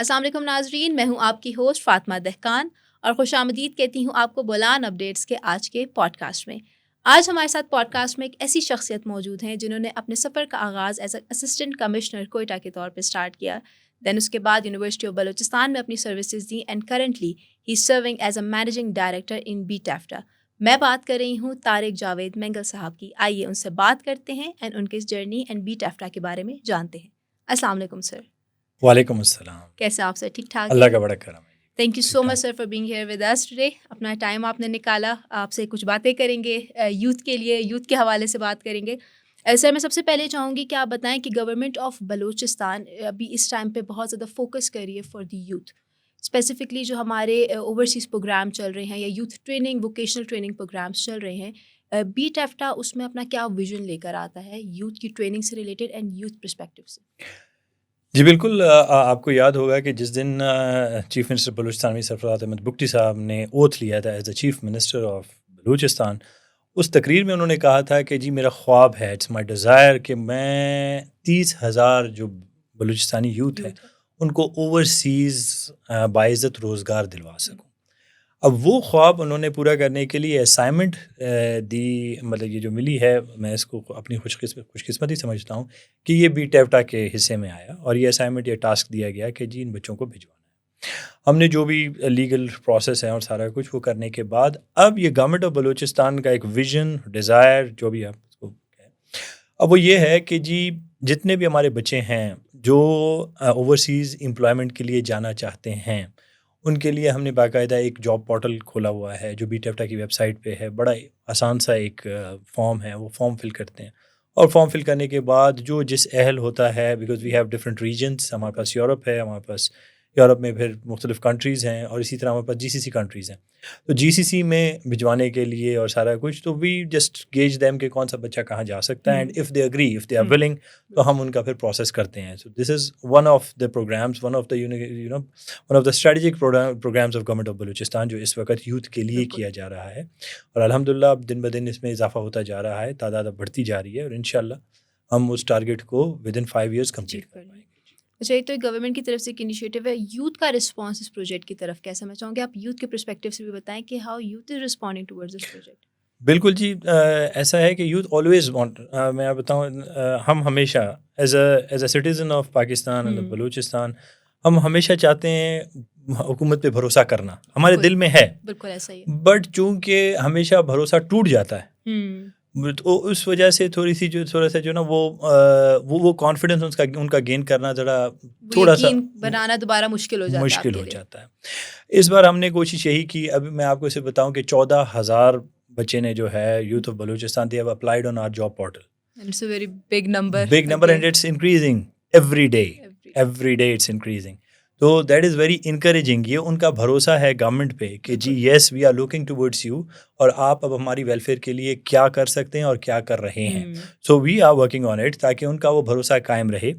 السلام علیکم ناظرین، میں ہوں آپ کی ہوسٹ فاطمہ دہقان اور خوش آمدید کہتی ہوں آپ کو بولان اپڈیٹس کے آج کے پوڈ کاسٹ میں۔ آج ہمارے ساتھ پوڈ کاسٹ میں ایک ایسی شخصیت موجود ہیں جنہوں نے اپنے سفر کا آغاز as a assistant commissioner Quetta کے طور پہ اسٹارٹ کیا، دین اس کے بعد یونیورسٹی آف بلوچستان میں اپنی سروسز دیں and currently he is serving as a managing director in B ٹیفٹا۔ میں بات کر رہی ہوں طارق جاوید مینگل صاحب کی۔ آئیے ان سے بات کرتے ہیں اینڈ ان کے اس جرنی اینڈ بی ٹیفٹا کے بارے میں جانتے ہیں۔ السلام علیکم سر۔ وعلیکم السلام۔ کیسے آپ سر؟ ٹھیک ٹھاک؟ اللہ کا بڑا کرم ہے۔ Thank you so much sir for being here with us today. اپنا ٹائم آپ نے نکالا، آپ سے کچھ باتیں کریں گے یوتھ کے لیے، یوتھ کے حوالے سے بات کریں گے۔ سر میں سب سے پہلے چاہوں گی کہ آپ بتائیں کہ گورنمنٹ آف بلوچستان ابھی اس ٹائم پہ بہت زیادہ فوکس کر رہی ہے فار دی یوتھ، اسپیسیفکلی جو ہمارے اوورسیز پروگرام چل رہے ہیں یا youth training vocational training programs چل رہے ہیں، بی ٹیفٹا اس میں اپنا کیا ویژن لے کر آتا ہے یوتھ کی ٹریننگ سے ریلیٹڈ اینڈ یوتھ پرسپیکٹو سے؟ جی بالکل، آپ کو یاد ہوگا کہ جس دن چیف منسٹر بلوچستان سرفراز احمد بگٹی صاحب نے اوتھ لیا تھا as a chief minister of Balochistan, اس تقریر میں انہوں نے کہا تھا کہ جی میرا خواب ہے، اٹس مائی ڈیزائر کہ میں 30,000 جو بلوچستانی یوتھ ہے ان کو اوورسیز باعزت روزگار دلوا سکوں۔ اب وہ خواب انہوں نے پورا کرنے کے لیے اسائنمنٹ دی، مطلب یہ جو ملی ہے، میں اس کو اپنی خوش قسمتی سمجھتا ہوں کہ یہ بی ٹیفٹا کے حصے میں آیا اور یہ اسائنمنٹ، یہ ٹاسک دیا گیا کہ جی ان بچوں کو بھجوانا ہے۔ ہم نے جو بھی لیگل پروسیس ہے اور سارا کچھ وہ کرنے کے بعد اب یہ گورنمنٹ آف بلوچستان کا ایک ویژن، ڈیزائر، جو بھی آپ اس کو کہیں، اب وہ یہ ہے کہ جی جتنے بھی ہمارے بچے ہیں جو اوورسیز امپلائمنٹ کے لیے جانا چاہتے ہیں، ان کے لیے ہم نے باقاعدہ ایک جاب پورٹل کھولا ہوا ہے جو بی ٹیفٹا کی ویب سائٹ پہ ہے۔ بڑا آسان سا ایک فارم ہے، وہ فارم فل کرتے ہیں اور فارم فل کرنے کے بعد جو جس اہل ہوتا ہے، because we have different regions, ہمارے پاس یورپ ہے، ہمارے پاس یورپ میں پھر مختلف کنٹریز ہیں اور اسی طرح ہمارے پاس GCC کنٹریز ہیں، تو GCC میں بھجوانے کے لیے اور سارا کچھ، تو وی جسٹ گیج دیم کہ کون سا بچہ کہاں جا سکتا ہے، and if they agree, if they are willing, تو ہم ان کا پھر پروسیس کرتے ہیں۔ So this is one of the programs, one of the strategic programs of government of Balochistan جو اس وقت یوتھ کے لیے کیا جا رہا ہے، اور الحمدللہ اب دن بدن اس میں اضافہ ہوتا جا رہا ہے، تعداد اب بڑھتی جا رہی ہے، اور انشاءاللہ ہم اس ٹارگیٹ کو ود ان 5 years کمپلیٹ کر پائیں گے۔ اچھا، تو گورنمنٹ کی طرف سے ایک انیشیٹو ہے، یوتھ کا رسپانس اس پروجیکٹ کی طرف کیسا؟ میں چاہوں گی آپ یوتھ کے پرسپیکٹو سے بھی بتائیں کہ how youth is responding towards this project. بالکل جی، ایسا ہے کہ یوتھ آلویز وانٹ، میں آپ بتاؤں، ہم ہمیشہ as a citizen of Pakistan and Balochistan, ہم ہمیشہ چاہتے ہیں حکومت پہ بھروسہ کرنا، ہمارے دل میں ہے، بالکل ایسا ہی ہے، بٹ چونکہ ہمیشہ بھروسہ ٹوٹ جاتا ہے، تو اس وجہ سے تھوڑا سا جو نا وہ کانفیڈنس ان کا گین کرنا ذرا تھوڑا سا بنانا دوبارہ مشکل ہو جاتا ہے۔ اس بار ہم نے کوشش یہی کی، ابھی میں آپ کو اسے بتاؤں کہ 14,000 بچے نے جو ہے youth of Balochistan they have applied on our job portal. It's a very big number. Big number and it's increasing every day. Every day it's increasing. So that is very encouraging. یہ ان کا بھروسہ ہے گورنمنٹ پہ کہ جی yes we are looking towards you, اور آپ اب ہماری ویلفیئر کے لیے کیا کر سکتے ہیں اور کیا کر رہے ہیں۔ So we are working on it تاکہ ان کا وہ بھروسہ قائم رہے۔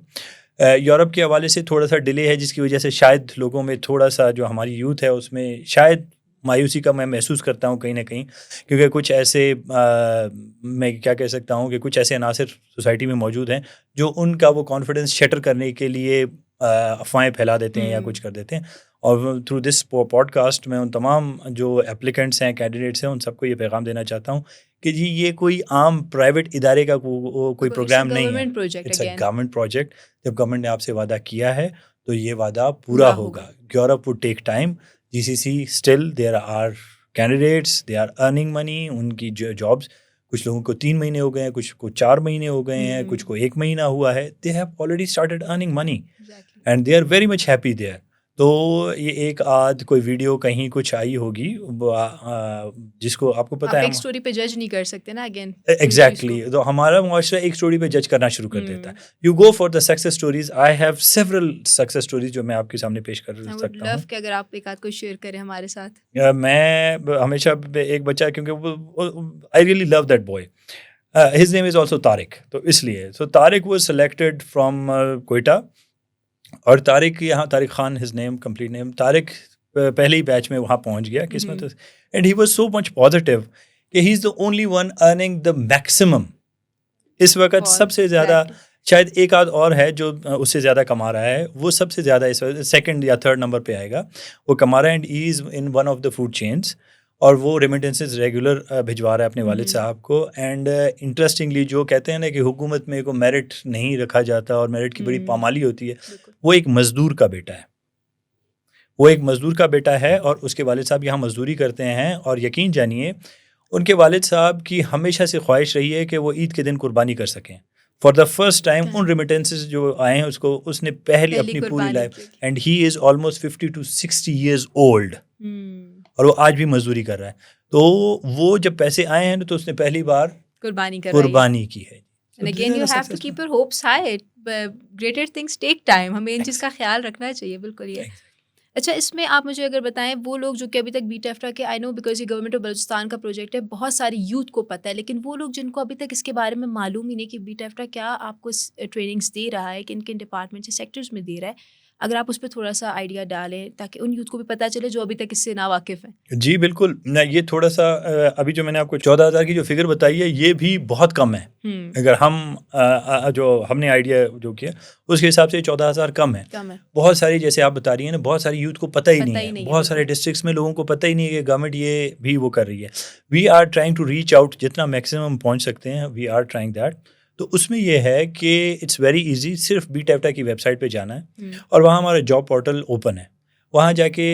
یورپ کے حوالے سے تھوڑا سا ڈیلے ہے، جس کی وجہ سے شاید لوگوں میں تھوڑا سا، جو ہماری یوتھ ہے اس میں شاید مایوسی کا میں محسوس کرتا ہوں کہیں نہ کہیں، کیونکہ کچھ ایسے میں کیا کہہ سکتا ہوں کہ کچھ ایسے عناصر سوسائٹی میں موجود ہیں جو ان کا وہ کانفیڈنس شیٹر کرنے کے لیے افواہیں پھیلا دیتے ہیں یا کچھ کر دیتے ہیں، اور تھرو دس پوڈ کاسٹ میں ان تمام جو اپلیکنٹس ہیں، کینڈیڈیٹس ہیں، ان سب کو یہ پیغام دینا چاہتا ہوں کہ جی یہ کوئی عام پرائیویٹ ادارے کا کوئی پروگرام نہیں ہے، اٹس اے گورنمنٹ پروجیکٹ۔ جب گورنمنٹ نے آپ سے وعدہ کیا ہے تو یہ وعدہ پورا ہوگا۔ Europe would take time, GCC still there are candidates, they are earning money، ان کی جابس کچھ لوگوں کو 3 مہینے ہو گئے ہیں، کچھ کو 4 مہینے ہو گئے ہیں، کچھ کو 1 مہینہ ہوا ہے، they have already started earning money and they are very much happy there۔ تو یہ ایک آدھ کوئی ویڈیو کہیں کچھ آئی ہوگی جس کو آپ کو پتہ ہے، ایک سٹوری پہ جج نہیں کر سکتے نا، اگین ایگزیکٹلی، تو ہمارا معاشرہ ایک سٹوری پہ جج کرنا شروع کر دیتا ہے۔ You go for the success stories, I have several success stories جو میں آپ کے سامنے پیش کر سکتا ہوں کہ اگر آپ ایک آدھ کو شیئر کریں ہمارے ساتھ۔ میں ہمیشہ ایک بچہ، کیونکہ I really love that boy, his name is also Tariq, تو اس لیے so Tariq was selected from Quetta, اور طارق یہاں، Tariq Khan his name, complete name, Tariq پہلے ہی بیچ میں وہاں پہنچ گیا قسمت، and he was so much positive کہ he is the only one earning the maximum. اس وقت سب سے زیادہ شاید ایک آدھ اور ہے جو اس سے زیادہ کما رہا ہے, وہ سب سے زیادہ اس وقت سیکنڈ یا تھرڈ نمبر پہ آئے گا, وہ کما رہا ہے and he is in one of the food chains, اور وہ ریمیٹنسز ریگولر بھجوا رہا ہے اپنے والد صاحب کو. اینڈ انٹرسٹنگلی جو کہتے ہیں نا کہ حکومت میں کوئی میرٹ نہیں رکھا جاتا اور میرٹ کی بڑی پامالی ہوتی ہے, وہ ایک مزدور کا بیٹا ہے, وہ ایک مزدور کا بیٹا ہے اور اس کے والد صاحب یہاں مزدوری کرتے ہیں. اور یقین جانیے ان کے والد صاحب کی ہمیشہ سے خواہش رہی ہے کہ وہ عید کے دن قربانی کر سکیں. For the first time in remittances جو آئے ہیں اس نے پہلی اپنی پوری life, and he is almost 50 to 60 years old, اور وہ آج بھی مزدوری کر رہا ہے. تو وہ جب پیسے آئے ہیں تو اس نے پہلی بار قربانی کی ہے. And again you have to keep your hopes high. Greater things take time. ہمیں ان چیز کا خیال رکھنا چاہیے. بالکل یہ. اچھا, اس میں آپ مجھے اگر بتائیں وہ لوگ جو کہ ابھی تک بی ٹیفٹا کے, آئی نو بیکاز یہ گورنمنٹ آف بلوچستان کا پروجیکٹ ہے, بہت ساری یوتھ کو پتہ ہے, لیکن وہ لوگ جن کو ابھی تک اس کے بارے میں معلوم ہی نہیں کہ بی ٹیفٹا کیا آپ کو ٹریننگس دے رہا ہے, کن کن ڈپارٹمنٹ سے سیکٹرز میں دے رہا ہے, اگر آپ اس پہ تھوڑا سا آئیڈیا ڈالیں تاکہ ان یوتھ کو بھی پتہ چلے جو ابھی تک اس سے نا واقف ہیں. جی بالکل, یہ تھوڑا سا ابھی جو میں نے آپ کو 14,000 کی جو فگر بتائی ہے یہ بھی بہت کم ہے. اگر ہم نے آئیڈیا جو کیا اس کے حساب سے 14,000 کم ہے. بہت ساری جیسے آپ بتا رہی ہیں نا, بہت ساری یوتھ کو پتہ ہی نہیں ہے, بہت سارے ڈسٹرکٹس میں لوگوں کو پتہ ہی نہیں ہے کہ گورنمنٹ یہ بھی وہ کر رہی ہے. We are trying to reach out, جتنا میکسیمم پہنچ سکتے ہیں وی آر ٹرائنگ دیٹ. تو اس میں یہ ہے کہ اٹس ویری ایزی, صرف بی ٹیفٹا کی ویب سائٹ پہ جانا ہے اور وہاں ہمارا جاب پورٹل اوپن ہے, وہاں جا کے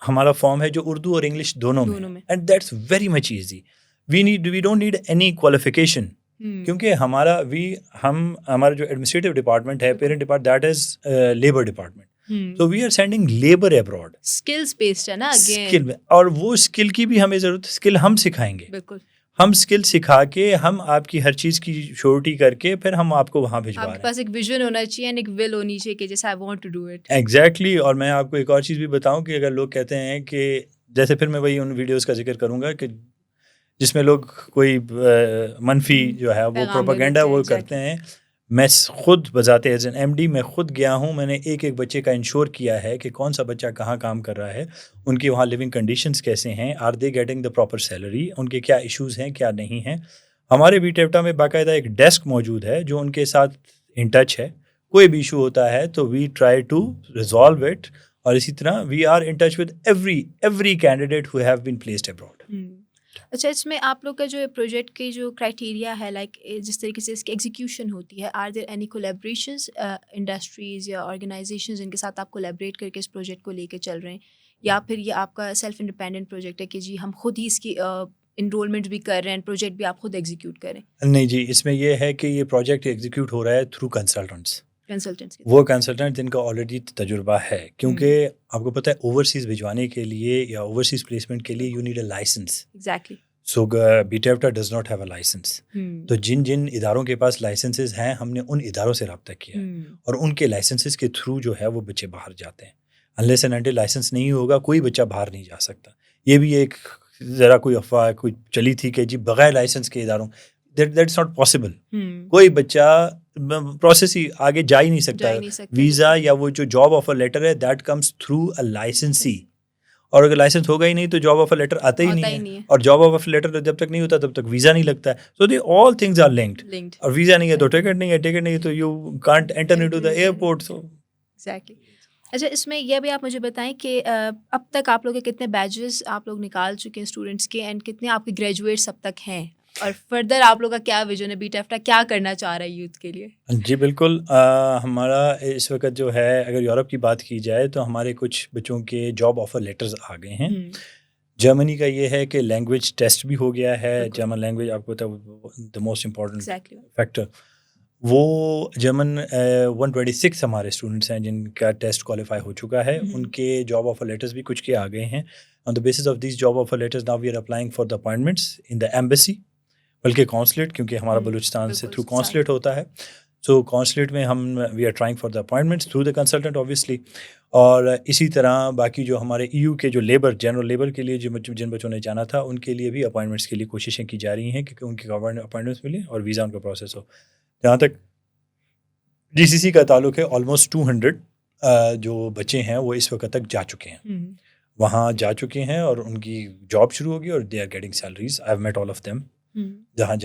ہمارا فارم ہے جو اردو اور انگلش دونوں میں, and that's very much easy. We don't need any qualification, کیونکہ ہمارا جو ایڈمنسٹریٹو ڈپارٹمنٹ ہے, parent department, that is labour department. تو we are sending labour abroad, skills based ہے نا اسکل, اور وہ اسکل کی بھی ہمیں ضرورت ہے, اسکل ہم سکھائیں گے. بالکل, ہم اسکل سکھا کے ہم آپ کی ہر چیز کی شورٹی کر کے پھر ہم آپ کو وہاں بھجوا رہے ہیں. آپ کے پاس ایک ویژن ہونا چاہیے اینڈ ایک ول ہونی چاہیے کہ جیسے I want to do it. Exactly. اور میں آپ کو ایک اور چیز بھی بتاؤں کہ اگر لوگ کہتے ہیں کہ جیسے, پھر میں وہی ان ویڈیوز کا ذکر کروں گا کہ جس میں لوگ کوئی منفی جو ہے وہ پروپیگنڈا وہ کرتے ہیں, میں خود بذات ایز این ایم ڈی میں خود گیا ہوں, میں نے ایک بچے کا انشور کیا ہے کہ کون سا بچہ کہاں کام کر رہا ہے, ان کی وہاں لیونگ کنڈیشنز کیسے ہیں, are they getting the proper salary, ان کے کیا ایشوز ہیں کیا نہیں ہیں. ہمارے بی ٹیفٹا میں باقاعدہ ایک ڈیسک موجود ہے جو ان کے ساتھ ان ٹچ ہے, کوئی بھی ایشو ہوتا ہے تو we try to resolve it. اور اسی طرح we are in touch with every candidate who have been placed abroad. اچھا, اس میں آپ لوگ کا جو پروجیکٹ کی جو کرائٹیریا ہے, لائک جس طریقے سے اس کی ایگزیکیوشن ہوتی ہے, are there any collaborations industries یا آرگنائزیشنز جن کے ساتھ آپ کولیبریٹ کر کے اس پروجیکٹ کو لے کے چل رہے ہیں, یا پھر یہ آپ کا سیلف انڈیپینڈنٹ پروجیکٹ ہے کہ جی ہم خود ہی اس کی انرولمنٹ بھی کر رہے ہیں, پروجیکٹ بھی آپ خود ایگزیکیوٹ کریں؟ نہیں جی, اس میں یہ ہے کہ یہ پروجیکٹ ایگزیکیوٹ ہو رہا ہے تھرو کنسلٹنٹس, وہ کنسلٹنٹ جن کا آلریڈی تجربہ ہے. کیونکہ آپ کو پتہ ہے اوورسیز بھجوانے کے لیے یا اوورسیز پلیسمنٹ کے لیے you need a licence. Exactly. So B ٹیفٹا does not have a licence. تو جن اداروں کے پاس لائسنسز ہیں ہم نے ان اداروں سے رابطہ کیا, اور ان کے لائسنسز کے تھرو جو ہے وہ بچے باہر جاتے ہیں. انلیس اینڈ انٹل لائسنس نہیں ہوگا کوئی بچہ باہر نہیں جا سکتا. یہ بھی ایک ذرا کوئی افواہ کوئی چلی تھی کہ جی بغیر لائسنس کے اداروں, دیٹس ناٹ پاسبل. کوئی بچہ پروسیس ہی آگے جا ہی نہیں سکتا. ویزا یا وہ جو جاب آفر لیٹر ہے دیٹ کمز تھرو اے لائسنسی, اور اگر لائسنس ہوگا ہی نہیں تو جاب آفر لیٹر آتا ہی نہیں ہے, اور جاب آفر لیٹر جب تک نہیں ہوتا تب تک ویزا نہیں لگتا ہے. سو دے آل تھنگز آر لنکڈ, اور ویزا نہیں ہے تو ٹکٹ نہیں ہے, ٹکٹ نہیں ہے تو you can't enter into the airport. So exactly. اچھا, اس میں یہ بھی آپ مجھے بتائیں کہ اب تک آپ لوگ کے کتنے بیچز آپ لوگ نکال چکے ہیں اسٹوڈنٹس کے, اینڈ کتنے آپ کے گریجویٹس اب تک ہیں, اور فردر آپ لوگ کا کیا ویژن ہے, بی ٹیفٹا کیا کرنا چاہ رہا ہے یوتھ کے لیے؟ جی بالکل, ہمارا اس وقت جو ہے اگر یورپ کی بات کی جائے تو ہمارے کچھ بچوں کے جاب آفر لیٹرز آ گئے ہیں. جرمنی کا یہ ہے کہ لینگویج ٹیسٹ بھی ہو گیا ہے. جرمن لینگویج آپ کو دا موسٹ امپورٹنٹ فیکٹر, وہ جرمن 126 ہمارے اسٹوڈنٹس ہیں جن کا ٹیسٹ کوالیفائی ہو چکا ہے. ان کے جاب آفر لیٹرز بھی کچھ کے آ گئے ہیں. On the basis of these job offer letters now we are applying for the appointments in the embassy, بلکہ کونسلیٹ, کیونکہ ہمارا بلوچستان سے تھرو کونسلیٹ ہوتا ہے. سو کونسلیٹ میں ہم we are trying for the appointments through the consultant obviously. اور اسی طرح باقی جو ہمارے ای یو کے جو جنرل لیبر کے لیے جن بچوں نے جانا تھا ان کے لیے بھی اپوائنٹمنٹس کے لیے کوششیں کی جا رہی ہیں کہ ان کی اپوائنٹمنٹس ملیں اور ویزا ان کا پروسیس ہو. جہاں تک جی سی سی کا تعلق ہے, آلموسٹ 200 جو بچے ہیں وہ اس وقت تک جا چکے ہیں, وہاں جا چکے ہیں, اور ان کی جاب شروع ہوگی اور they are getting salaries. I have met all of them. جہاں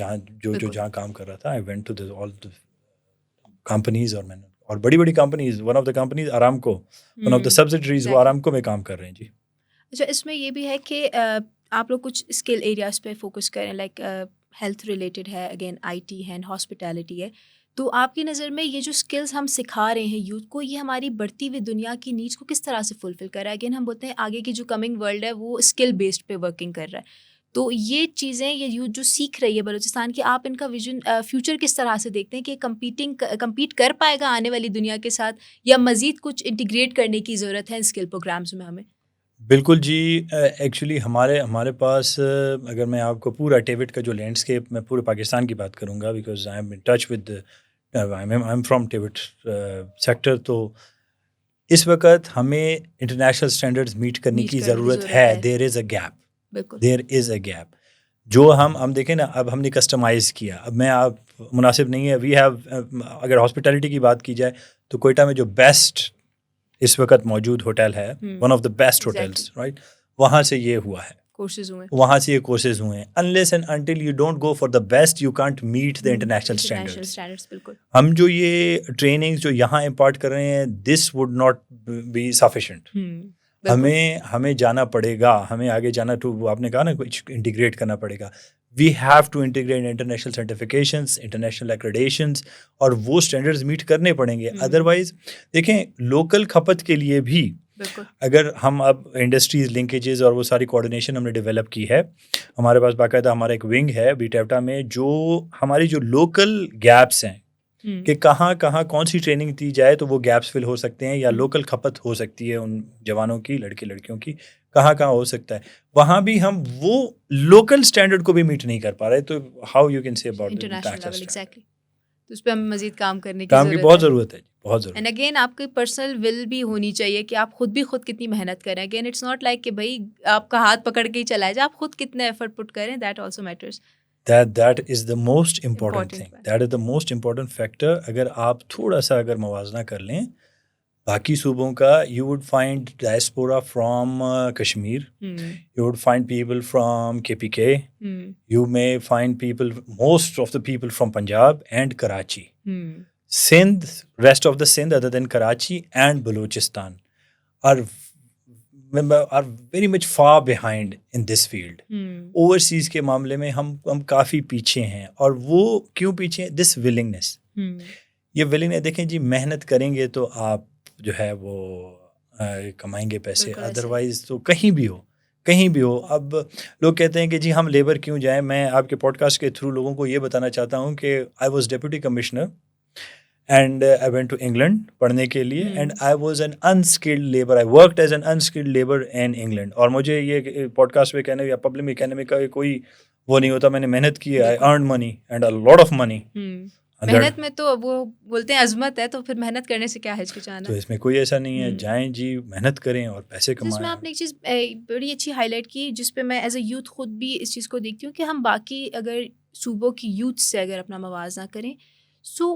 جو جہاں کام کر رہا تھا, I went to all companies اور بڑی بڑی companies. One of the companies Aramco, one of the subsidiaries وہ Aramco میں کام کر رہے ہیں جی. اچھا, اس میں یہ بھی ہے کہ آپ لوگ کچھ اسکل ایریاز پہ فوکس کریں, لائک ہیلتھ ریلیٹڈ ہے, اگین آئی ٹی ہے, ہاسپٹیلٹی ہے. تو آپ کی نظر میں یہ جو اسکلز ہم سکھا رہے ہیں یوتھ کو, یہ ہماری بڑھتی ہوئی دنیا کی نیڈس کو کس طرح سے فلفل کر رہا ہے؟ اگین ہم بولتے ہیں آگے کی جو کمنگ ورلڈ ہے وہ اسکل بیسڈ پہ ورکنگ کر رہا ہے. تو یہ چیزیں یہ یوتھ جو سیکھ رہی ہے بلوچستان کی, آپ ان کا ویژن فیوچر کس طرح سے دیکھتے ہیں کہ کمپیٹ کر پائے گا آنے والی دنیا کے ساتھ, یا مزید کچھ انٹیگریٹ کرنے کی ضرورت ہے اسکل پروگرامز میں ہمیں؟ بالکل جی. ایکچولی ہمارے پاس اگر میں آپ کو پورا ٹیوٹ کا جو لینڈسکیپ, میں پورے پاکستان کی بات کروں گا, because I am in touch with I am from TEVT sector. تو اس وقت ہمیں انٹرنیشنل اسٹینڈرڈز میٹ کرنے کی ضرورت ہے. دیر از اے گیپ. جو ہم دیکھیں نا, اب ہم نے کسٹمائز کیا, اب میں آپ مناسب نہیں ہے. وی ہیو, اگر ہاسپٹیلٹی کی بات کی جائے تو کوئٹہ میں جو بیسٹ اس وقت موجود ہوٹل ہے, one of the best hotels, right, وہاں سے یہ ہوا ہے, وہاں سے یہ کورسز ہوئے ہیں. unless and until you don't go for the best, you can't meet the international standards. ہم جو یہ ٹریننگز جو یہاں امپارٹ کر رہے ہیں, this would not be sufficient. ہمیں جانا پڑے گا, ہمیں آگے جانا, تو آپ نے کہا نا کچھ انٹیگریٹ کرنا پڑے گا. We have to integrate international certifications, international accreditations, اور وہ اسٹینڈرڈز میٹ کرنے پڑیں گے. ادروائز دیکھیں, لوکل کھپت کے لیے بھی اگر ہم اب انڈسٹریز لنکیجز اور وہ ساری کوآرڈینیشن ہم نے ڈیولپ کی ہے, ہمارے پاس باقاعدہ ہمارا ایک ونگ ہے بی ٹیپٹا میں, جو ہماری جو لوکل گیپس ہیں کہ کہاں کون سی ٹریننگ دی جائے تو وہ گیپس فل ہو سکتے ہیں, یا لوکل کھپت ہو سکتی ہے ان جوانوں کی, لڑکیوں کی, کہاں ہو سکتا ہے, وہاں بھی ہم وہ لوکل اسٹینڈرڈ کو بھی میٹ نہیں کر پا رہے. تو how you can say about international level? Exactly, تو اس پہ ہمیں مزید کام کرنے کی بہت ضرورت ہے, بہت ضرورت. اینڈ اگین آپ کی پرسنل ول بھی ہونی چاہیے کہ آپ خود کتنی محنت کریں. اگین اٹس ناٹ لائک کہ بھائی آپ کا ہاتھ پکڑ کے ہی چلائے جائے, آپ خود کتنے ایفرٹ پٹ کریں, that also matters. That is the most important thing. That is the most important factor. اگر آپ تھوڑا سا اگر موازنہ کر لیں باقی صوبوں کا, you would find diaspora from Kashmir, you would find people from KPK, you may find most of the people from Punjab and Karachi. Sindh, rest of the Sindh other than Karachi and Balochistan are very much far behind in this field. Overseas کے معاملے میں ہم کافی پیچھے ہیں. اور وہ کیوں پیچھے ہیں؟ دس willingness. یہ willingness دیکھیں جی, محنت کریں گے تو آپ جو ہے وہ کمائیں گے پیسے, ادروائز تو کہیں بھی ہو. اب لوگ کہتے ہیں کہ جی ہم لیبر کیوں جائیں. میں آپ کے پوڈ کاسٹ کے تھرو لوگوں کو یہ بتانا چاہتا ہوں کہ I was deputy commissioner and I went to England پڑھنے کے لیے, and I was an unskilled labour, I worked as an unskilled labour in England. اور مجھے یہ پوڈ کاسٹ پہ کہنے یا پبلک میں کہنے میں کوئی وہ نہیں ہوتا, میں نے محنت کی, I earned money and a lot of money. محنت میں تو وہ بولتے ہیں عظمت ہے, تو پھر محنت کرنے سے کیا ہچکچانا. تو اس میں کوئی ایسا نہیں ہے, جائیں جی محنت کریں اور پیسے کمائیں. جس میں آپ نے ایک چیز بڑی اچھی ہائی لائٹ کی, جس پہ میں ایز اے یوتھ خود بھی اس چیز کو دیکھتی ہوں کہ ہم باقی اگر صوبوں کی یوتھ سے اگر اپنا موازنہ کریں, سو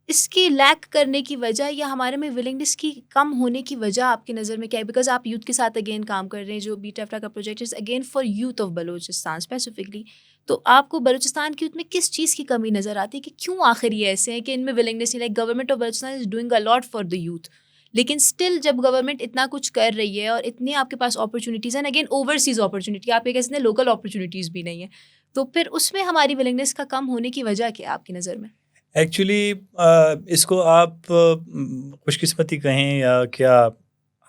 اس کی لیک کرنے کی وجہ یا ہمارے میں ولنگنس کی کم ہونے کی وجہ آپ کی نظر میں کیا ہے؟ بیکاز آپ یوتھ کے ساتھ اگین کام کر رہے ہیں, جو بی ٹیپٹا کا project is again for youth of Balochistan specifically. تو آپ کو بلوچستان کی یوتھ میں کس چیز کی کمی نظر آتی ہے کہ کیوں آخر یہ ایسے ہیں کہ ان میں ولنگنس نہیں؟ Like government of Balochistan is doing a lot for the youth, لیکن اسٹل جب گورنمنٹ اتنا کچھ کر رہی ہے اور اتنی آپ کے پاس اپرچونیٹیز ہیں, اگین اوورسیز اپرچونیٹی, آپ یہ کہہ سکتے ہیں لوکل اپرچونیٹیز بھی نہیں ہیں, تو پھر اس میں ہماری ولنگنس کا کم ہونے کی وجہ کیا ہے آپ کی نظر میں؟ ایکچولی اس کو آپ خوش قسمتی کہیں یا کیا,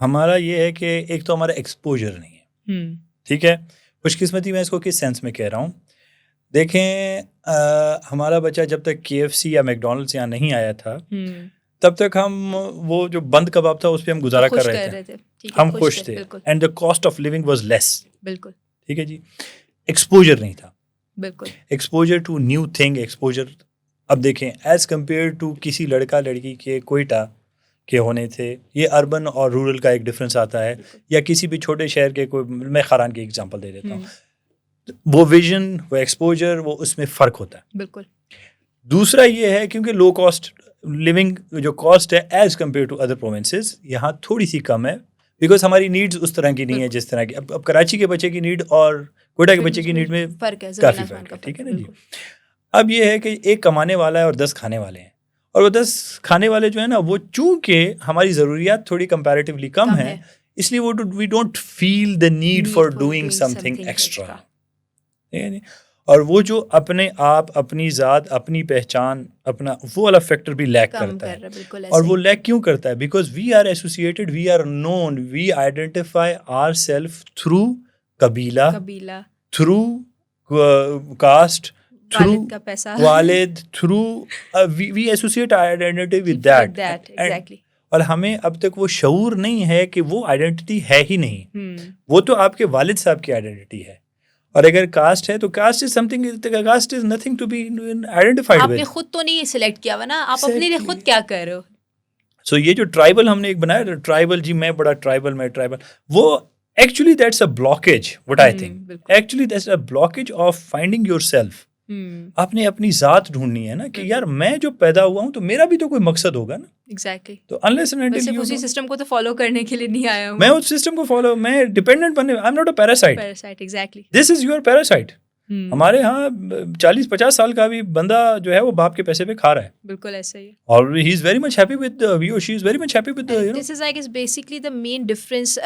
ہمارا یہ ہے کہ ایک تو ہمارا ایکسپوجر نہیں ہے. ٹھیک ہے, خوش قسمتی میں اس کو کس سینس میں کہہ رہا ہوں. دیکھیں ہمارا بچہ جب تک KFC یا میکڈونلڈس یہاں نہیں آیا تھا تب تک ہم وہ جو بند کباب تھا اس پہ ہم گزارا کر رہے تھے, ہم خوش تھے, and the cost of living was less. بالکل ٹھیک ہے جی. ایکسپوجر نہیں تھا, بالکل exposure to new thing, exposure. اب دیکھیں ایز کمپیئر ٹو کسی لڑکا لڑکی کے کوئٹہ کے ہونے تھے, یہ اربن اور رورل کا ایک ڈفرینس آتا ہے, یا کسی بھی چھوٹے شہر کے کوئی, میں خاران کی ایگزامپل دے دیتا ہوں, وہ ویژن, وہ ایکسپوجر, وہ اس میں فرق ہوتا ہے. بالکل. دوسرا یہ ہے کیونکہ لو کاسٹ لیونگ جو کاسٹ ہے as compare to other provinces یہاں تھوڑی سی کم ہے, بیکاز ہماری نیڈز اس طرح کی نہیں ہے جس طرح کی. اب کراچی کے بچے کی نیڈ اور کوئٹہ کے بچے کی نیڈ میں فرق ہے, کافی فرق ہے. ٹھیک ہے نا جی. اب یہ ہے کہ ایک کمانے والا ہے اور 10 کھانے والے ہیں, اور وہ 10 کھانے والے جو ہیں نا وہ چونکہ ہماری ضروریات تھوڑی کمپیریٹیولی کم ہیں اس لیے وہ we don't feel the need for doing some thing extra. اور وہ جو اپنے آپ اپنی ذات اپنی پہچان اپنا وہ والا فیکٹر بھی لیک کرتا ہے. اور وہ لیک کیوں کرتا ہے؟ Because we are associated, we are known, we identify our self through قبیلہ, تھرو کاسٹ, تھرو والد, through we associate identity with that. اور ہمیں اب تک وہ شعور نہیں ہے کہ وہ آئیڈینٹی ہے ہی نہیں, وہ تو آپ کے والد صاحب کی آئیڈینٹی ہے. اور اگر کاسٹ ہے تو caste is some thing, caste is nothing to be identified with. آپ نے خود تو نہیں سلیکٹ کیا ہوا نا, آپ اپنے لیے خود کیا کر رہے ہو. سو یہ جو ٹرائبل ہم نے ایک بنایا, ٹرائبل جی میں بڑا ٹرائبل, میں ٹرائبل, وہ actually that's a blockage. What I think actually that's a blockage of finding your self. آپ نے اپنی ذات ڈھونڈنی ہے نا کہ یار میں جو پیدا ہوا ہوں تو میرا بھی تو کوئی مقصد ہوگا نا. ایگزیکٹلی. تو انلیس اینڈ انٹل اسی سسٹم کو تو فالو کرنے کے لیے نہیں آیا ہوں میں, اس سسٹم کو فالو, میں ڈیپینڈنٹ بننے, I am not a parasite. Exactly. This is your parasite. ہمارے ہاں 40-50 سال کا بھی بندہ جو ہے وہ باپ کے پیسے پہ کھا رہا ہے. بالکل ایسا ہی. اور he is very much happy with he اور she is very much happy with this is like is basically the main difference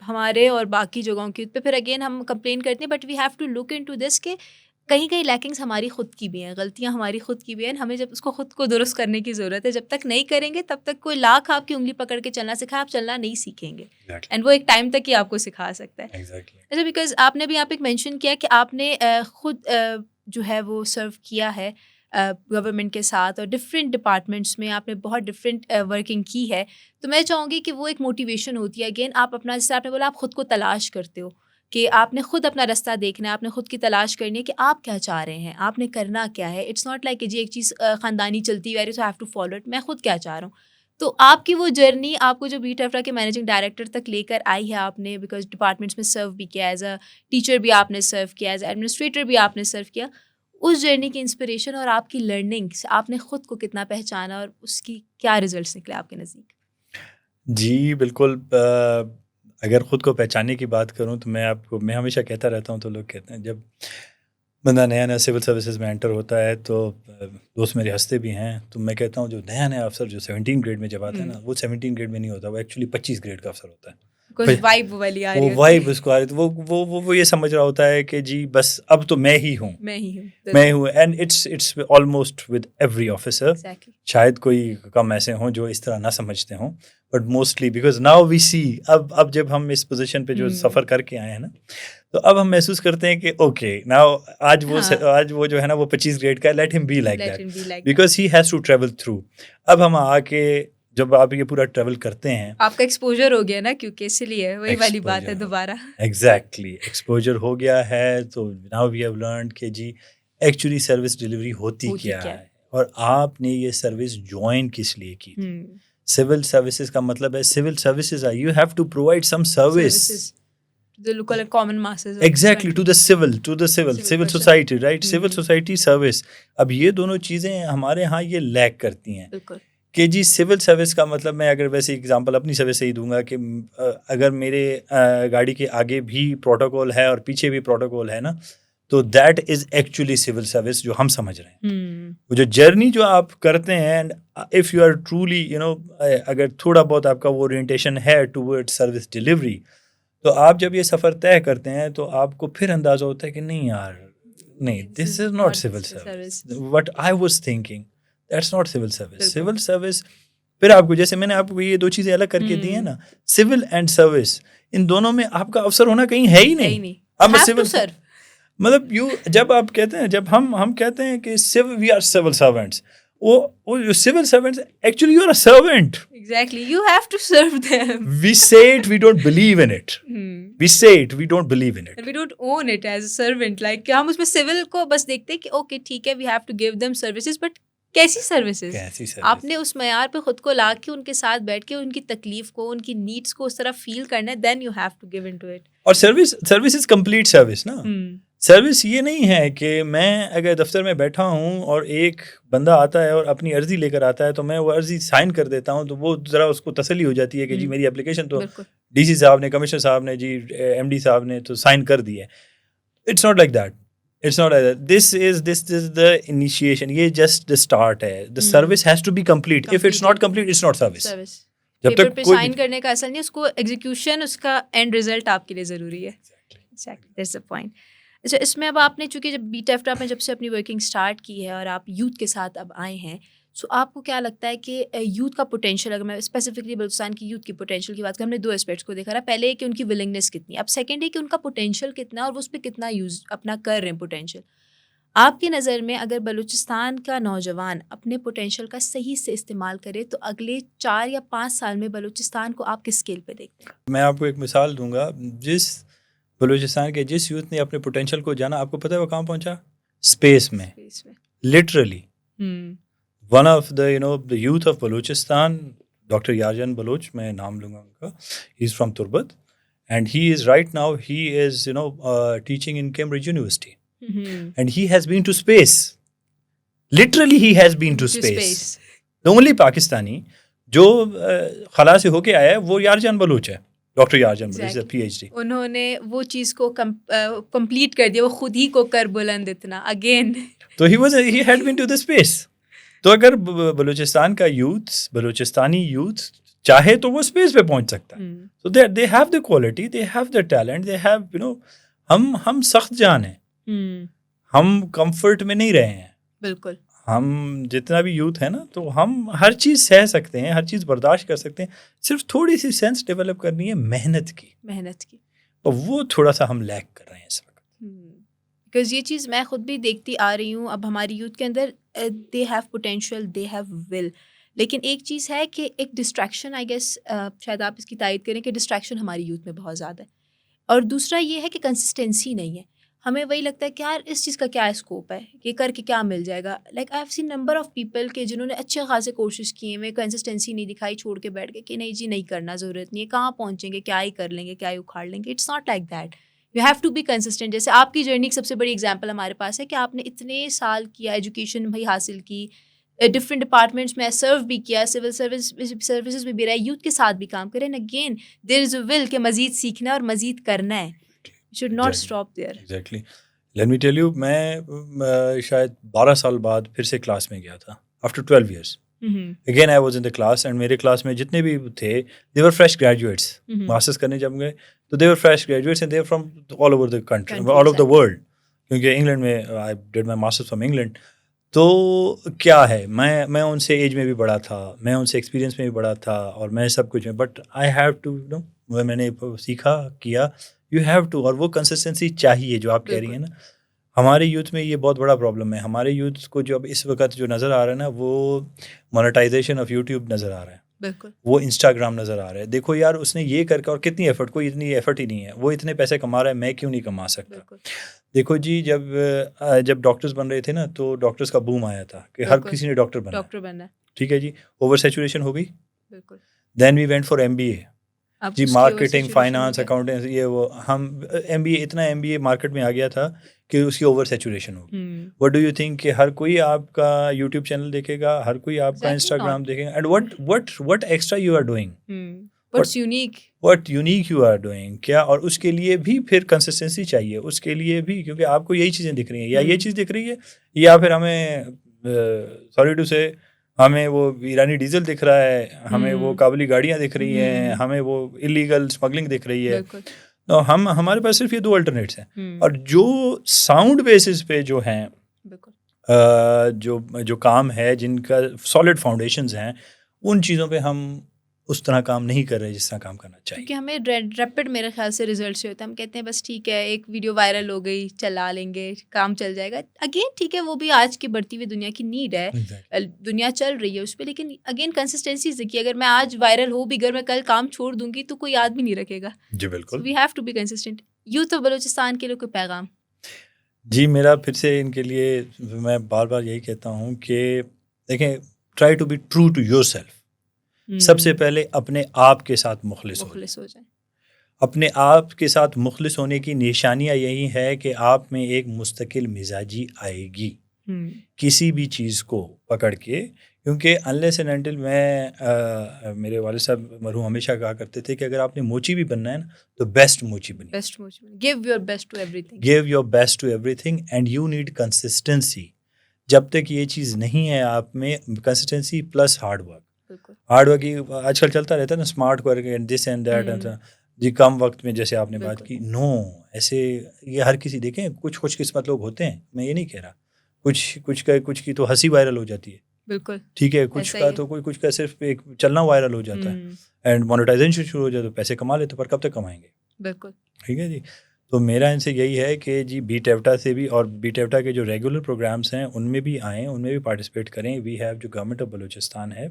ہمارے اور باقی جگہوں کی پہ. پھر اگین ہم کمپلین کرتے ہیں but we have to look into this کہ کہیں کہیں لیکنگس ہماری خود کی بھی ہیں, غلطیاں ہماری خود کی بھی ہیں. ہمیں جب اس کو خود کو درست کرنے کی ضرورت ہے. جب تک نہیں کریں گے تب تک کوئی لاکھ آپ کی انگلی پکڑ کے چلنا سکھائے, آپ چلنا نہیں سیکھیں گے. اینڈ وہ ایک ٹائم تک ہی آپ کو سکھا سکتا ہے. اچھا, بیکاز آپ نے بھی آپ ایک مینشن کیا کہ آپ نے خود جو ہے وہ سرو کیا ہے گورنمنٹ کے ساتھ اور ڈفرینٹ ڈپارٹمنٹس میں آپ نے بہت ڈفرینٹ ورکنگ کی ہے. تو میں چاہوں گی کہ وہ ایک موٹیویشن ہوتی ہے. اگین آپ اپنا, جیسے آپ نے بولا, آپ خود کو تلاش کرتے ہو کہ آپ نے خود اپنا رستہ دیکھنا ہے, آپ نے خود کی تلاش کرنی ہے کہ آپ کیا چاہ رہے ہیں, آپ نے کرنا کیا ہے. اٹس ناٹ لائک کہ جی ایک چیز خاندانی چلتی ہے so have to follow it, میں خود کیا چاہ رہا ہوں. تو آپ کی وہ جرنی آپ کو جو بیٹ افرا کے مینیجنگ ڈائریکٹر تک لے کر آئی ہے, آپ نے بیکاز ڈپارٹمنٹس میں سرو بھی کیا, ایز اے ٹیچر بھی آپ نے سرو کیا, ایز اے ایڈمنسٹریٹر بھی آپ نے سرو کیا. اس جرنی کی انسپریشن اور آپ کی لرننگ سے آپ نے خود کو کتنا پہچانا اور اس کی کیا ریزلٹس نکلے آپ کے نزدیک؟ جی بالکل. اگر خود کو پہچاننے کی بات کروں تو میں ہمیشہ کہتا رہتا ہوں, تو لوگ کہتے ہیں جب بندہ نیا نیا سول سروسز میں انٹر ہوتا ہے تو دوست میرے ہنستے بھی ہیں, تو میں کہتا ہوں جو نیا افسر جو 17 گریڈ میں جب آتا ہے نا, وہ 17 گریڈ میں نہیں ہوتا, وہ ایکچولی 25 گریڈ کا افسر ہوتا ہے. وہ وائب اس کو آ رہی ہے, وہ یہ سمجھ رہا ہوتا ہے کہ جی بس اب تو میں ہی ہوں. And it's almost with every officer. شاید کوئی کم ایسے ہوں جو اس طرح نہ سمجھتے ہوں, but mostly because now we see, اب جب ہم اس پوزیشن پہ جو سفر کر کے آئے ہیں نا, تو اب ہم محسوس کرتے ہیں کہ اوکے ناؤ آج وہ جو ہے نا وہ 25 گریڈ کا, لیٹ ہم be like that because he has to travel through. اب ہم آ کے جب آپ یہ پورا ٹریول کرتے ہیں, آپ کا ایکسپوجر ہو گیا نا, کیونکہ اس لیے وہی والی بات ہے دوبارہ. ایگزیکٹلی, ایکسپوجر ہو گیا ہے. تو ناؤ وی ہیو لرنڈ کہ جی ایکچولی سروس ڈلیوری ہوتی کیا ہے, اور آپ نے یہ سروس جوائن کس لیے کی. سول سروسز کا مطلب ہے civil services are you have to provide some service the local common masses. Exactly, to the civil society, right? Civil society service. اب یہ دونوں چیزیں ہمارے ہاں یہ لیک کرتی ہیں کہ جی سول سروس کا مطلب, میں اگر ویسے اگزامپل اپنی سروس سے ہی دوں گا کہ اگر میرے گاڑی کے آگے بھی پروٹوکول ہے اور پیچھے بھی پروٹوکول ہے نا, تو that is actually civil service جو ہم سمجھ رہے ہیں. وہ جو جرنی جو آپ کرتے ہیں, and if you are truly اگر تھوڑا بہت آپ کا وہ اورینٹیشن ہے ٹوورڈ سروس ڈلیوری, تو آپ جب یہ سفر طے کرتے ہیں تو آپ کو پھر اندازہ ہوتا ہے کہ نہیں یار, نہیں, this is not civil service. What I was thinking, that's not civil service. Civil service پھر آپ کو, جیسے میں نے آپ کو یہ دو چیزیں الگ کر کے دی ہیں نا, سول اینڈ سروس, ان دونوں میں آپ کا افسر ہونا کہیں ہے ہی نہیں. اب سول مطلب جب آپ کہتے ہیں, جب ہم کہتے ہیں کہ وی آر سول سرونٹس, وہ civil servants actually you are a servant. Exactly, you have to serve them. We say it, we don't believe in it. We say it, we don't believe in it. And we don't own it as a servant. Like ہم اس میں civil کو بس دیکھتے ہیں کہ okay ٹھیک ہے, we have to give them services, but کیسی سروسز؟ آپ نے اس معیار پہ خود کو لا کے ان کے ساتھ بیٹھ کے ان کی تکلیف کو, ان کی نیڈس کو اس طرح فیل کرنا ہے, then you have to give into it. اور سروس از کمپلیٹ سروس نا. سروس یہ نہیں ہے کہ میں اگر دفتر میں بیٹھا ہوں اور ایک بندہ آتا ہے اور اپنی عرضی لے کر آتا ہے تو میں وہ عرضی سائن کر دیتا ہوں, تو وہ ذرا اس کو تسلی ہو جاتی ہے کہ جی میری اپلیکیشن تو DC صاحب نے, کمشنر صاحب نے, جی MD صاحب نے تو سائن کر دی ہے. It's not like that. It's not like that. This is the initiation. یہ just the start ہے. The service has to be complete. If it's not complete, it's not service. جب پیپر تک پہ کوئی سائن کرنے کا اصل نہیں، اس کو ایگزیکیوشن، اس کا اینڈ ریزلٹ آپ کے لیے ضروری ہے. That's the point. اچھا، اس میں اب آپ نے چونکہ جب بی ٹیفٹ آپ نے جب سے اپنی ورکنگ اسٹارٹ کی ہے اور آپ یوتھ کے ساتھ اب آئے ہیں، سو آپ کو کیا لگتا ہے کہ یوتھ کا پوٹینشیل، اگر میں اسپیسیفکلی بلوچستان کی یوتھ کی پوٹینشیل کی بات کروں، ہم نے 2 اسپیکٹس کو دیکھا رہا. پہلے ہے کہ ان کی ولنگنیس کتنی، اب سیکنڈ ہے کہ ان کا پوٹینشیل کتنا اور وہ اس پہ کتنا یوز اپنا کر رہے ہیں پوٹینشیل. آپ کی نظر میں اگر بلوچستان کا نوجوان اپنے پوٹینشیل کا صحیح سے استعمال کرے تو اگلے 4 یا 5 سال میں بلوچستان کو آپ کس اسکیل پہ دیکھتے ہیں؟ میں آپ کو ایک مثال دوں گا. بلوچستان کے جس یوتھ نے اپنے پوٹینشیل کو جانا، آپ کو پتہ ہے وہ کہاں پہنچا؟ اسپیس میں. Literally one of the the youth of Balochistan, doctor Yarjan Baloch, میں نام لوں گا ان کا. He is from Turbat and he is right now he is teaching in Cambridge university and he has been to space. Literally he has been to space. The only Pakistani جو خلا سے ہو کے آیا ہے وہ یارجان بلوچ ہے. Doctor Yarjan Baloch P H D. انہوں نے وہ چیز کو کمپلیٹ کر دیا، وہ خود ہی کو کر بلند اتنا اگین. تو he had been to the space. تو اگر بلوچستان کا یوتھ، بلوچستانی یوتھ چاہے تو وہ اسپیس پہ پہنچ سکتا ہے. So they have the quality, they have the talent, they have ہم سخت جان ہیں. ہم کمفرٹ میں نہیں رہے ہیں. بالکل. ہم جتنا بھی یوتھ ہے نا، تو ہم ہر چیز سہ سکتے ہیں، ہر چیز برداشت کر سکتے ہیں. صرف تھوڑی سی سینس ڈیولپ کرنی ہے محنت کی. اور وہ تھوڑا سا ہم لیک کر رہے ہیں اس وقت. بیکاز یہ چیز میں خود بھی دیکھتی آ رہی ہوں. اب ہماری یوتھ کے اندر they have potential, they have will, لیکن ایک چیز ہے کہ ایک ڈسٹریکشن، آئی گیس شاید آپ اس کی تائید کریں کہ ڈسٹریکشن ہماری یوتھ میں بہت زیادہ ہے. اور دوسرا یہ ہے کہ کنسسٹینسی نہیں ہے. ہمیں وہی لگتا ہے کہ یار اس چیز کا کیا اسکوپ ہے، یہ کر کے کیا مل جائے گا. Like I have seen number of people کہ جنہوں نے اچھے خاصے کوشش کیے ہیں، کنسسٹینسی نہیں دکھائی، چھوڑ کے بیٹھ گئے کہ نہیں جی نہیں کرنا، ضرورت نہیں ہے، کہاں پہنچیں گے، کیا ہی کر لیں گے، کیا ہی اکھاڑ لیں گے. It's not like that. You have to be consistent. جیسے آپ کی جرنی کی سب سے بڑی ایگزامپل ہمارے پاس ہے کہ آپ نے اتنے سال کیا، ایجوکیشن بھی حاصل کی، ڈفرینٹ ڈپارٹمنٹس میں سرو بھی کیا، سول سروسز میں بھی رہے، یوتھ کے ساتھ بھی کام کریں. اگین دیر از اے ول کہ مزید سیکھنا ہے اور مزید کرنا ہے. You should not stop there. Exactly. Let me tell you, میں شاید 12 سال بعد پھر سے کلاس میں گیا تھا. After 12 years again I was in the class and میرے کلاس میں جتنے بھی تھے they were fresh graduates. Masters کرنے جب گئے تو they were fresh graduates and they were from all over the country, all over the world. کیونکہ انگلینڈ میں I did my masters from England. تو کیا ہے، میں ان سے ایج میں بھی بڑا تھا، میں ان سے ایکسپیرینس میں بھی بڑا تھا، اور میں سب کچھ میں، بٹ آئی ہیو ٹو میں نے سیکھا کیا. You have to. اور وہ کنسسٹنسی چاہیے جو آپ کہہ رہی ہیں نا. ہمارے یوتھ میں یہ بہت بڑا پرابلم ہے. ہمارے یوتھ کو جو اب اس وقت جو نظر آ رہا ہے نا، وہ مونیٹائزیشن آف یوٹیوب نظر آ رہا ہے. بالکل. وہ انسٹاگرام نظر آ رہا ہے. دیکھو یار اس نے یہ کر کے، اور کتنی ایفرٹ، کوئی اتنی ایفرٹ ہی نہیں ہے، وہ اتنے پیسے کما رہا ہے، میں کیوں نہیں کما سکتا. دیکھو جی، جب ڈاکٹرز بن رہے تھے نا، تو ڈاکٹرز کا بوم آیا تھا کہ ہر کسی نے ڈاکٹر بننا. ٹھیک ہے جی، اوور سیچوریشن ہو گئی. بالکل. Then we went for MBA. جی مارکیٹنگ، فائنانس، اکاؤنٹنس، یہ وہ. ہم MBA، اتنا MBA مارکیٹ میں آ گیا تھا کہ اس کی اوور سیچوریشن ہو گئی. وٹ ڈو یو تھنک کہ ہر کوئی آپ کا یوٹیوب چینل دیکھے گا، ہر کوئی آپ کا انسٹاگرام دیکھے گا. And what extra you are doing, what unique you are doing کیا. اور اس کے لیے بھی پھر کنسسٹنسی چاہیے، اس کے لیے بھی، کیونکہ آپ کو یہی چیزیں دکھ رہی ہیں، یا یہ چیز دکھ رہی ہے، یا پھر ہمیں سوری ٹو سے ہمیں وہ ایرانی ڈیزل دکھ رہا ہے، ہمیں وہ کابلی گاڑیاں دکھ رہی ہیں، ہمیں وہ ایلیگل اسمگلنگ دکھ رہی ہے. تو ہمارے پاس صرف یہ 2 الٹرنیٹس ہیں. اور جو ساؤنڈ بیسس پہ جو ہیں، جو کام ہے، جن کا سالڈ فاؤنڈیشنز ہیں، ان چیزوں پہ ہم اس طرح کام نہیں کر رہے جس طرح کام کرنا چاہیے. کیونکہ ہمیں ریپڈ میرے خیال سے ریزلٹ سے ہوتا ہے. ہم کہتے ہیں بس ٹھیک ہے، ایک ویڈیو وائرل ہو گئی، چلا لیں گے، کام چل جائے گا. اگین ٹھیک ہے، وہ بھی آج کی بڑھتی ہوئی دنیا کی نیڈ ہے، دنیا چل رہی ہے اس پہ. لیکن اگین کنسسٹینسی دیکھیے، اگر میں آج وائرل ہو بھی، اگر میں کل کام چھوڑ دوں گی تو کوئی یاد بھی نہیں رکھے گا. جی بالکل. We have to be consistent. Youth of Balochistan کے لیے کوئی پیغام؟ جی میرا پھر سے ان کے لیے میں بار بار یہی کہتا ہوں کہ دیکھیں، try to be true to yourself. سب سے پہلے اپنے آپ کے ساتھ مخلص ہو جائیں. اپنے آپ کے ساتھ مخلص ہونے کی نشانیاں یہی ہے کہ آپ میں ایک مستقل مزاجی آئے گی. کسی بھی چیز کو پکڑ کے، کیونکہ انلیس اینڈ انٹل میرے والد صاحب مرحوم ہمیشہ کہا کرتے تھے کہ اگر آپ نے موچی بھی بننا ہے نا تو بیسٹ موچی بنی، give your best to everything, give your best to everything and you need consistency. جب تک یہ چیز نہیں ہے آپ میں، consistency plus hard work. Hard work ہی آج کل چلتا رہتا ہے نا، smart work and this and that, جی کم وقت میں جیسے آپ نے بات کی. نو، ایسے یہ ہر کسی، دیکھیں کچھ خوش قسمت لوگ ہوتے ہیں، میں یہ نہیں کہہ رہا، کچھ کی تو ہنسی وائرل ہو جاتی ہے، بالکل ٹھیک ہے، کچھ کا تو کچھ کا صرف ایک چلنا وائرل ہو جاتا ہے اینڈ مونیٹائزیشن شروع ہو جاتا ہے، پیسے کما لیتے، پر کب تک کمائیں گے؟ بالکل ٹھیک ہے جی. تو میرا ان سے یہی ہے کہ جی بی ٹیوٹا سے بھی، اور بی ٹیوٹا کے جو ریگولر پروگرامس ہیں ان میں بھی آئیں، ان میں بھی پارٹیسپیٹ کریں. وی ہیو جو گورنمنٹ آف بلوچستان ہے،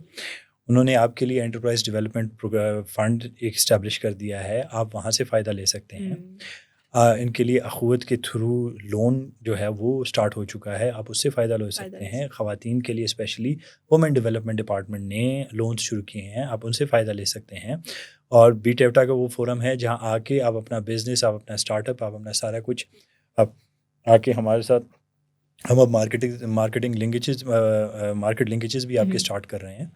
انہوں نے آپ کے لیے انٹرپرائز ڈیولپمنٹ فنڈ ایک اسٹیبلش کر دیا ہے، آپ وہاں سے فائدہ لے سکتے ہیں. ان کے لیے اخوت کے تھرو لون جو ہے وہ اسٹارٹ ہو چکا ہے، آپ اس سے فائدہ لے سکتے ہیں. خواتین کے لیے اسپیشلی وومن ڈیولپمنٹ ڈپارٹمنٹ نے لونس شروع کیے ہیں، آپ ان سے فائدہ لے سکتے ہیں. اور بی ٹیوٹا کا وہ فورم ہے جہاں آ کے آپ اپنا بزنس، آپ اپنا اسٹارٹ اپ، آپ اپنا سارا کچھ، آپ آ کے ہمارے ساتھ، ہم اب مارکیٹ لنکیجز بھی آپ کے اسٹارٹ کر رہے ہیں.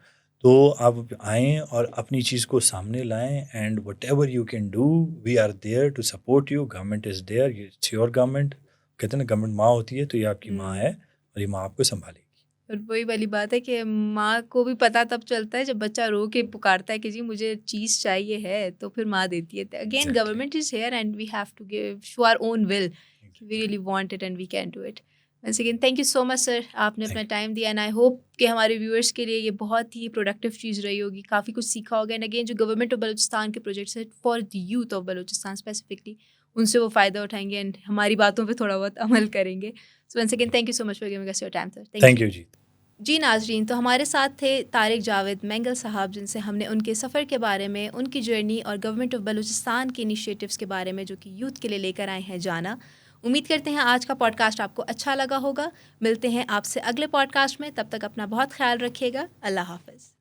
تو آپ آئیں اور اپنی چیز کو سامنے لائیں، and whatever you can do, we are there to support you. Government is there, it's your government. کہتے ہیں نا گورنمنٹ ماں ہوتی ہے، تو یہ آپ کی ماں ہے اور یہ ماں آپ کو سنبھالے گی. اور وہی والی بات ہے کہ ماں کو بھی پتہ تب چلتا ہے جب بچہ رو کے پکارتا ہے کہ جی مجھے چیز چاہیے ہے، تو پھر ماں دیتی ہے. Again government is here and we have to give show our own will, we really want it and we can do it. Once again thank you so much sir, آپ نے اپنا ٹائم دیا، اینڈ آئی ہوپ کہ ہمارے viewers کے لیے یہ بہت ہی پروڈکٹیو چیز رہی ہوگی، کافی کچھ سیکھا ہوگا. اینڈ اگین جو گورنمنٹ آف بلوچستان کے پروجیکٹس ہیں for the youth of Balochistan specifically, ان سے وہ فائدہ اٹھائیں گے اینڈ ہماری باتوں پہ تھوڑا بہت عمل کریں گے. So once again thank you so much for giving us your time sir. Thank you جی. جی ناظرین، تو ہمارے ساتھ تھے طارق جاوید مینگل صاحب، جن سے ہم نے ان کے سفر کے بارے میں، ان کی جرنی اور گورنمنٹ آف بلوچستان کے انیشیٹوز کے بارے میں جو کہ یوتھ کے لیے لے کر آئے ہیں جانا. امید کرتے ہیں آج کا پوڈ کاسٹ آپ کو اچھا لگا ہوگا. ملتے ہیں آپ سے اگلے پوڈ کاسٹ میں، تب تک اپنا بہت خیال رکھیے گا. اللہ حافظ.